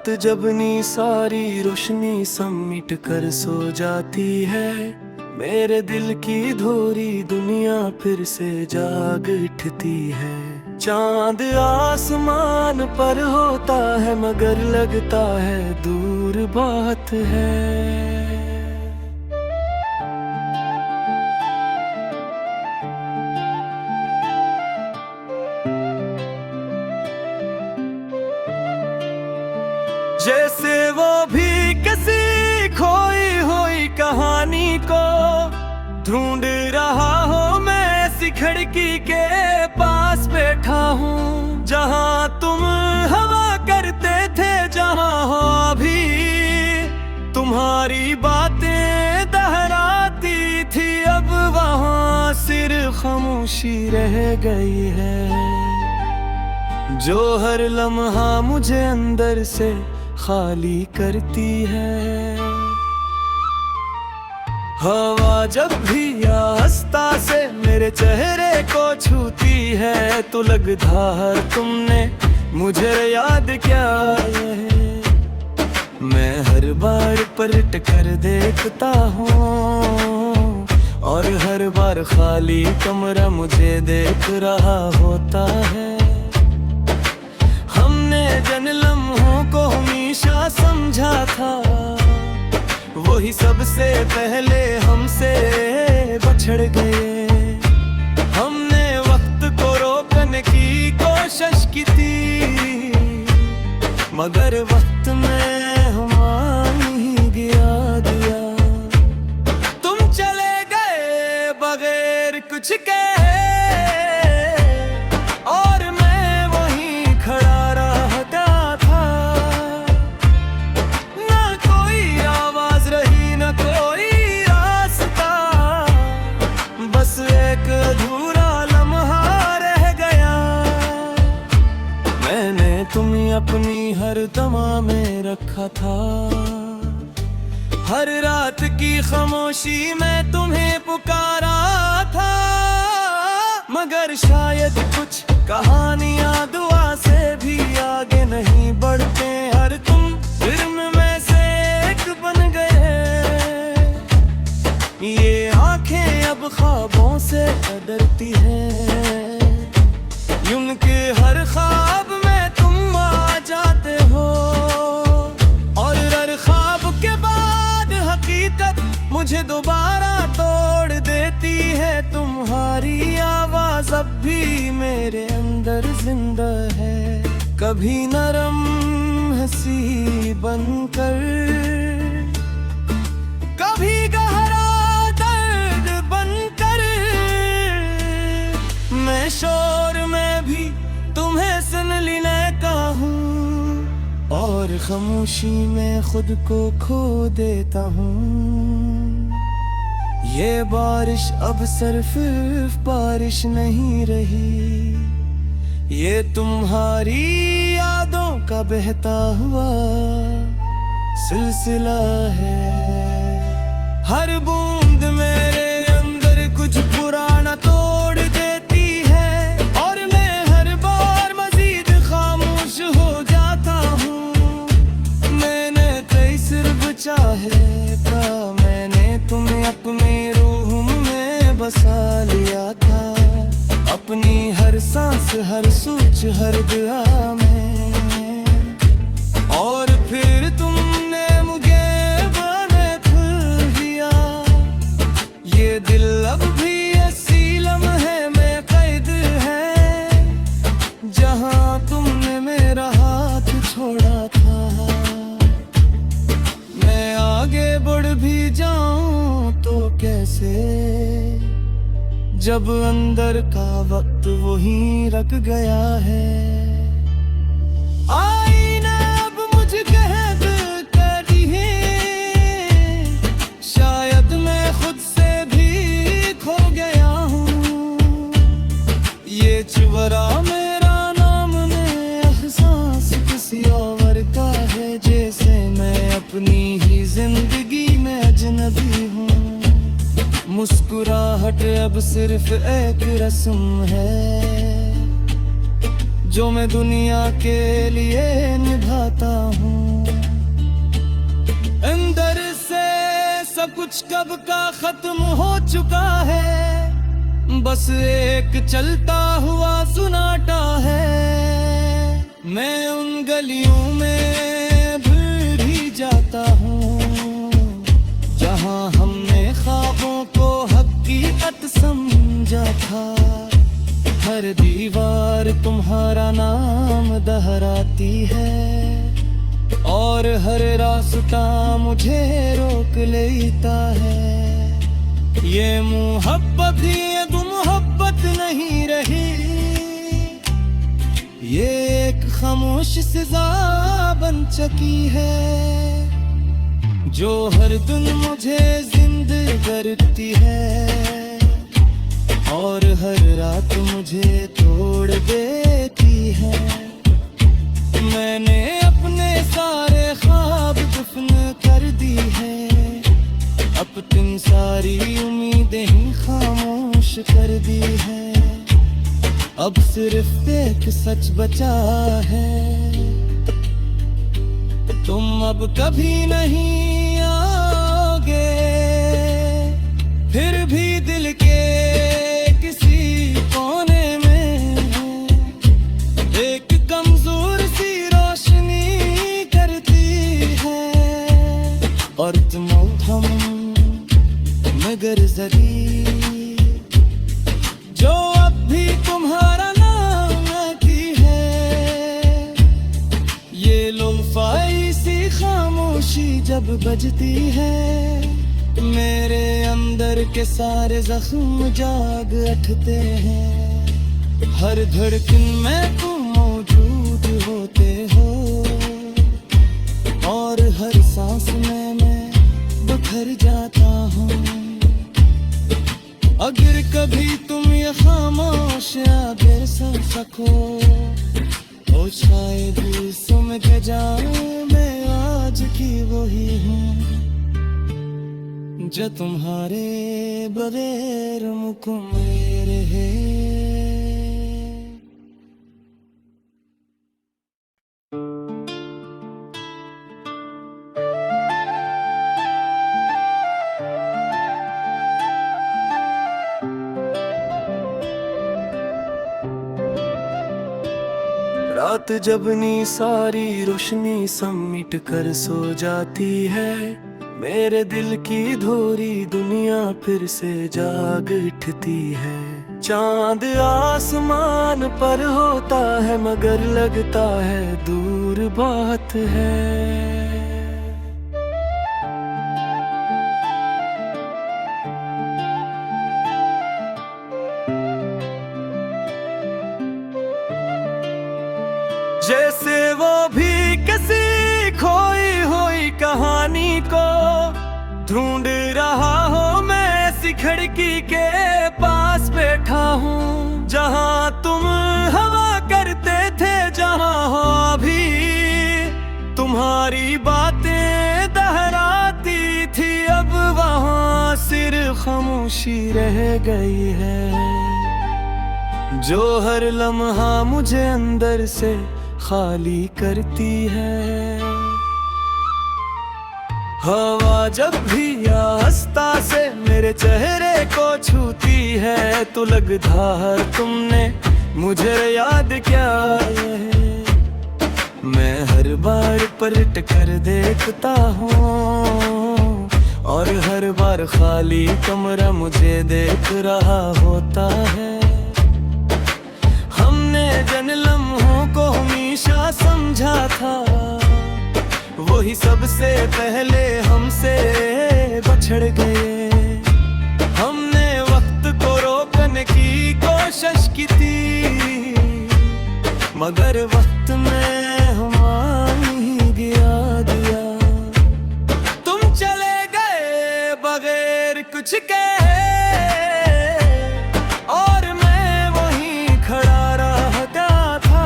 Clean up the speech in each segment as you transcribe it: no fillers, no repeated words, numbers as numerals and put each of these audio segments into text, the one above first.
रात जब नी सारी रोशनी समेट कर सो जाती है, मेरे दिल की धोरी दुनिया फिर से जाग उठती है। चांद आसमान पर होता है मगर लगता है दूर बहुत है। जैसे वो भी किसी खोई हुई कहानी को ढूंढ रहा हो, मैं ऐसी खिड़की के पास बैठा हूँ जहाँ तुम हवा करते थे, जहाँ हो अभी तुम्हारी बातें दोहराती थी, अब वहाँ सिर्फ खामोशी रह गई है जो हर लम्हा मुझे अंदर से खाली करती है। हवा जब भी आस्ता से मेरे चेहरे को छूती है, तो लगता है तुमने मुझे याद क्या है। मैं हर बार पलट कर देखता हूँ और हर बार खाली कमरा मुझे देख रहा होता है। हमने जिन लम्हों को हमेशा समझा था, वही सबसे पहले हमसे बछड़ गए। हमने वक्त को रोकने की कोशिश की थी, मगर वक्त में हमारी गिरा दिया। तुम चले गए बगैर कुछ कहे और मैं वहीं खड़ा रहता था। ना कोई आवाज रही ना कोई रास्ता, बस एक अधूरा लम्हा रह गया। मैंने तुम्हें अपनी हर दमा में रखा था, हर रात की खामोशी में तुम्हें पुकारा था, मगर शायद कुछ कहानियां दुआ से भी आगे नहीं बढ़ते। हर तुम फिल्म में से एक बन गए, ये आंखें अब ख्वाबों से डरती हैं, उनके हर ख्वाब में तुम आ जाते हो और हर ख्वाब के बाद हकीकत मुझे दोबारा तोड़ देती है। तुम्हारी आवाज अब भी मेरे अंदर जिंदा है, कभी नरम हंसी बनकर, कभी गहरा दर्द बनकर। मैं शोर में भी तुम्हें सुन लेने का हूँ और खामोशी में खुद को खो देता हूँ। ये बारिश अब सिर्फ बारिश नहीं रही, ये तुम्हारी यादों का बहता हुआ सिलसिला है। हर बूंद मेरे अंदर कुछ पुराना तोड़ देती है और मैं हर बार मजीद खामोश हो जाता हूँ। मैंने तेरी सिर्फ चाहे था, मैंने तुम्हें अपनी रूह में बसा लिया था, अपनी हर सांस हर सोच हर दुआ में। और फिर तुमने मुझे बने खुल दिया, ये दिल अब भी ऐसी लम्हे में कैद है, जहाँ तुमने मेरा हाथ छोड़ा था। मैं आगे बढ़ भी जाऊं तो कैसे, जब अंदर का वक्त वहीं रख गया है। आईना अब मुझे कैद कर है, शायद मैं खुद से भी खो गया हूँ। ये चुबरा मेरा नाम में एहसास किसी और का है, जैसे मैं अपनी ही जिंदगी में अजनबी हूँ। मुस्कुराहट अब सिर्फ एक रस्म है जो मैं दुनिया के लिए निभाता हूँ। अंदर से सब कुछ कब का खत्म हो चुका है, बस एक चलता हुआ सुनाटा है। मैं उन गलियों में भूल ही जाता हूँ जहाँ हमने ख्वाबों को हकीकत समझा था। हर दीवार तुम्हारा नाम दोहराती है और हर रास्ता मुझे रोक लेता है। ये मोहब्बत ये तो मोहब्बत नहीं रही, ये एक खामोश सजा बन चुकी है जो हर दिन मुझे जिंदा करती है और हर रात मुझे तोड़ देती है। मैंने अपने सारे ख्वाब दफन कर दी है, अपनी सारी उम्मीदें ही खामोश कर दी है। अब सिर्फ एक सच बचा है, तुम अब कभी नहीं आओगे। फिर भी दिल के किसी कोने में एक कमजोर सी रोशनी करती है और तुम हम मगर जरी जो अब भी तुम्हारा नाम की है। ये लोफाई सी खामोशी जब बजती है, मेरे अंदर के सारे जख्म जाग उठते हैं। हर धड़कन में तुम मौजूद होते हो और हर सांस में मैं बिखर जाता हूँ। अगर कभी तुम ये खामोश अगर सुन सको तो शायद सुन के जाऊं मैं आज की वही हूँ जो तुम्हारे बगैर मुकम्मल है। रात जब नी सारी रोशनी समेट कर सो जाती है, मेरे दिल की धोरी दुनिया फिर से जाग उठती है। चांद आसमान पर होता है मगर लगता है दूर बात है। जैसे वो भी किसी खोई हुई कहानी को ढूंढ रहा हो, मैं ऐसी खिड़की के पास बैठा हूँ जहाँ तुम हवा करते थे, जहाँ हो अभी तुम्हारी बातें दोहराती थी। अब वहाँ सिर्फ खामोशी रह गई है जो हर लम्हा मुझे अंदर से खाली करती है। हवा जब भी आस्ता से मेरे चेहरे को छूती है तो लगता है तुमने मुझे याद क्या है। मैं हर बार पलट कर देखता हूँ और हर बार खाली कमरा मुझे देख रहा होता है। हमने जिन लम्हों को हमेशा समझा था वही सबसे पहले हमसे बछड़ गए। हमने वक्त को रोकने की कोशिश की थी मगर वक्त में हमारी ही गिरा दिया। तुम चले गए बगैर कुछ कहे और मैं वहीं खड़ा रहता था।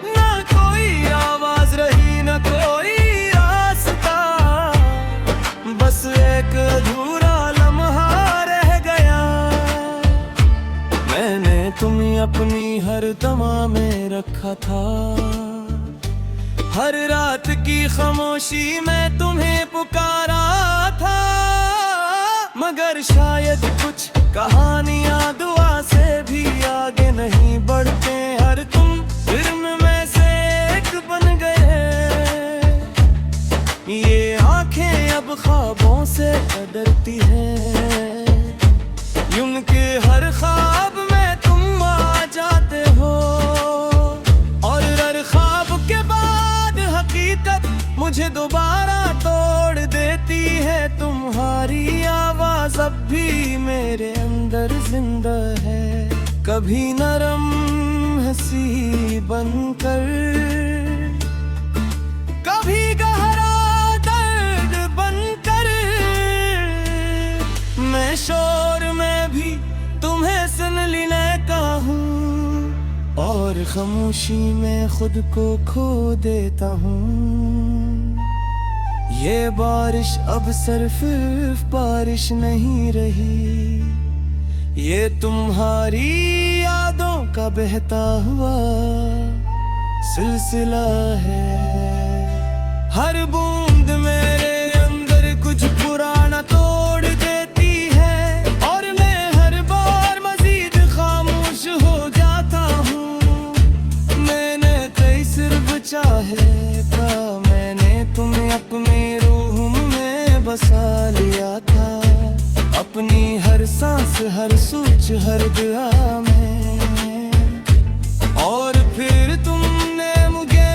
ना कोई आवाज रही ना कोई रास्ता, बस एक अधूरा लम्हा रह गया। मैंने तुम्हें अपनी हर देखा था। हर रात की खामोशी में तुम्हें पुकारा था, मगर शायद कुछ कहानियां दुआ से भी आगे नहीं बढ़ते। हर तुम फिल्म में से एक बन गए, ये आंखें अब ख्वाबों से डरती हैं। यूं के हर ख्वाब में तुम आ जाते हो, और हर ख्वाब के बाद हकीकत मुझे दोबारा तोड़ देती है। तुम्हारी आवाज अब भी मेरे अंदर जिंदा है, कभी नरम हंसी बनकर, कभी गहरा दर्द बनकर। मैं शोर में भी तुम्हें सुन लेता हूँ, और खामोशी में खुद को खो देता हूँ। ये बारिश अब सिर्फ बारिश नहीं रही, ये तुम्हारी यादों का बहता हुआ सिलसिला है। हर बूंद मेरे अंदर कुछ पुराना तोड़ देती है, और मैं हर बार मजीद खामोश हो जाता हूँ। मैंने कई सिर्फ चाहे था, मैंने तुम्हें अपनी रूह में बसा लिया था, अपनी हर सांस हर सोच हर दुआ में। और फिर तुमने मुझे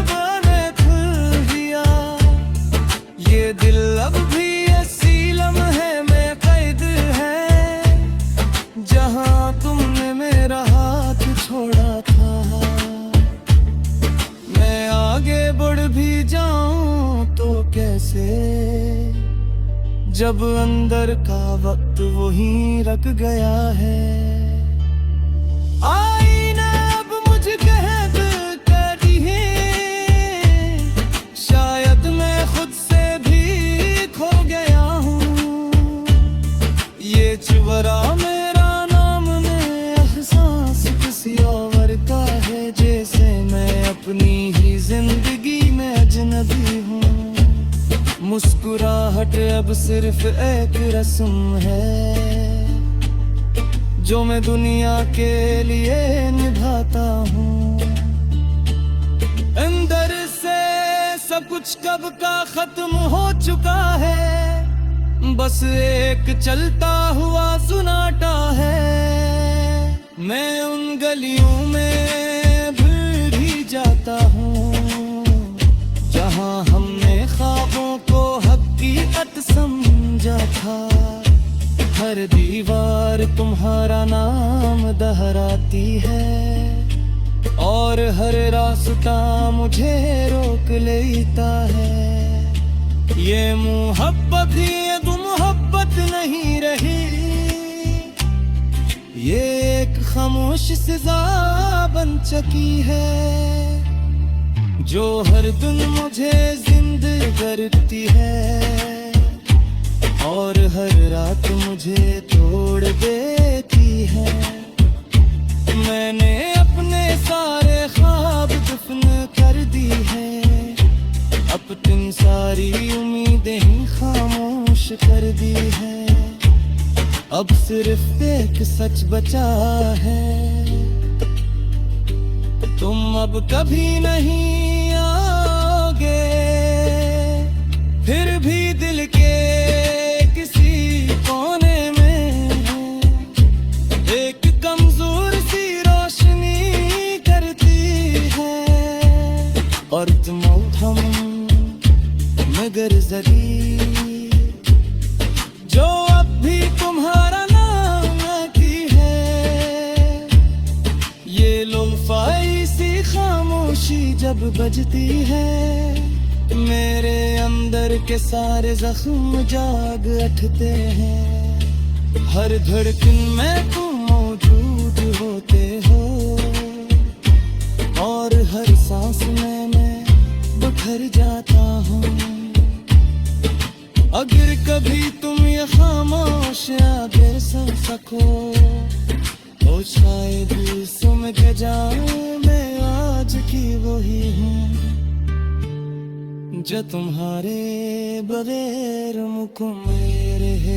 बने खुल दिया, ये दिल अब भी ऐसी लम्हे में कैद है, जहां तुमने मेरा हाथ छोड़ा था। मैं आगे बढ़ भी जाऊं तो कैसे, जब अंदर का वक्त वहीं रख गया है। आईना अब मुझे कैद कर दिए, शायद मैं खुद से भी खो गया हूँ। ये चुवरा मेरा नाम में एहसास किसी और का है, जैसे मैं अपनी ही जिंदगी में अजनबी हूँ। मुस्कुराहट अब सिर्फ एक रस्म है, जो मैं दुनिया के लिए निभाता हूँ। अंदर से सब कुछ कब का खत्म हो चुका है, बस एक चलता हुआ सुनाटा है। मैं उन गलियों में भूल भी जाता हूँ, जहाँ हमने ख्वाबों को हकीकत समझा था। हर दीवार तुम्हारा नाम दोहराती है, और हर रास्ता मुझे रोक लेता है। ये मोहब्बत ये तो मोहब्बत नहीं रही, ये एक खामोश सजा बन चुकी है, जो हर दिन मुझे जिंदा करती है, और हर रात मुझे तोड़ देती है। मैंने अपने सारे ख्वाब दफन कर दी है, अपनी सारी उम्मीदें ही खामोश कर दी है। अब सिर्फ एक सच बचा है, तुम अब कभी नहीं आओगे। फिर भी दिल के किसी कोने में एक कमजोर सी रोशनी करती है, और तुम हम मगर जरी, जो अब भी तुम्हारा नाम की है। ये लोफाई सी खामोशी जब बजती है, मेरे अंदर के सारे जख्म जाग उठते हैं। हर धड़कन में तुम मौजूद होते हो, और हर सांस में मैं बिखर जाता हूँ। अगर कभी तुम ये खामोश अगर सुन सको, तो शायद सुन के जाऊं मैं आज जो तुम्हारे बगैर मुख मेरे है